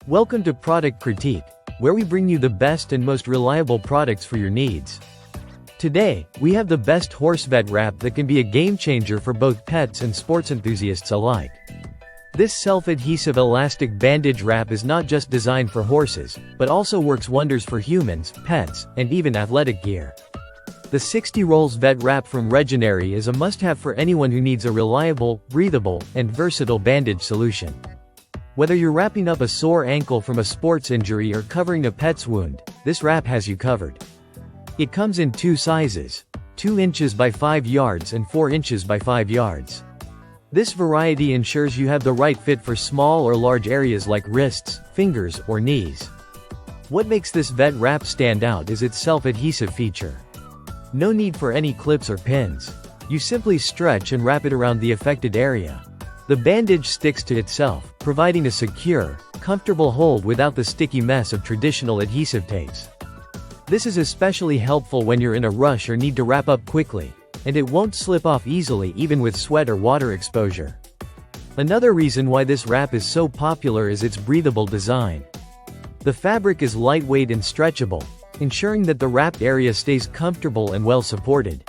Welcome to Product Critique, where we bring you the best and most reliable products for your needs. Today, we have the best horse vet wrap that can be a game changer for both pets and sports enthusiasts alike. This self-adhesive elastic bandage wrap is not just designed for horses, but also works wonders for humans, pets, and even athletic gear. The 60 Rolls Vet Wrap from Regenery is a must-have for anyone who needs a reliable, breathable, and versatile bandage solution. Whether you're wrapping up a sore ankle from a sports injury or covering a pet's wound, this wrap has you covered. It comes in two sizes, 2 inches by 5 yards and 4 inches by 5 yards. This variety ensures you have the right fit for small or large areas like wrists, fingers, or knees. What makes this vet wrap stand out is its self-adhesive feature. No need for any clips or pins. You simply stretch and wrap it around the affected area. The bandage sticks to itself, providing a secure, comfortable hold without the sticky mess of traditional adhesive tapes. This is especially helpful when you're in a rush or need to wrap up quickly, and it won't slip off easily even with sweat or water exposure. Another reason why this wrap is so popular is its breathable design. The fabric is lightweight and stretchable, ensuring that the wrapped area stays comfortable and well supported.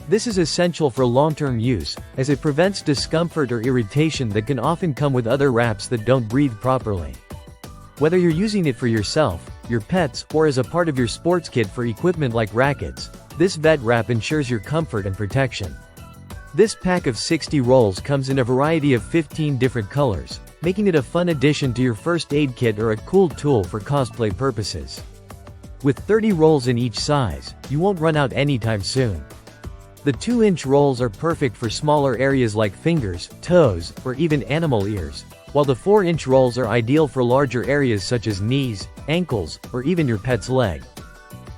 This is essential for long-term use, as it prevents discomfort or irritation that can often come with other wraps that don't breathe properly. Whether you're using it for yourself, your pets, or as a part of your sports kit for equipment like rackets, this vet wrap ensures your comfort and protection. This pack of 60 rolls comes in a variety of 15 different colors, making it a fun addition to your first aid kit or a cool tool for cosplay purposes. With 30 rolls in each size, you won't run out anytime soon. The 2-inch rolls are perfect for smaller areas like fingers, toes, or even animal ears, while the 4-inch rolls are ideal for larger areas such as knees, ankles, or even your pet's leg.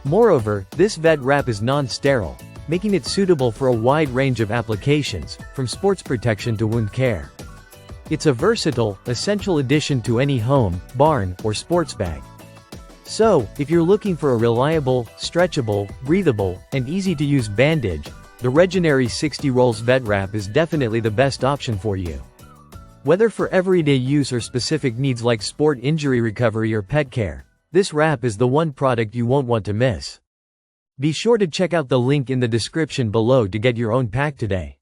Moreover, this vet wrap is non-sterile, making it suitable for a wide range of applications, from sports protection to wound care. It's a versatile, essential addition to any home, barn, or sports bag. So, if you're looking for a reliable, stretchable, breathable, and easy-to-use bandage, the Regenery 60 Rolls Vet Wrap is definitely the best option for you. Whether for everyday use or specific needs like sport injury recovery or pet care, this wrap is the one product you won't want to miss. Be sure to check out the link in the description below to get your own pack today.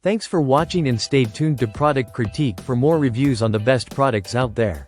Thanks for watching and stay tuned to Product Critique for more reviews on the best products out there.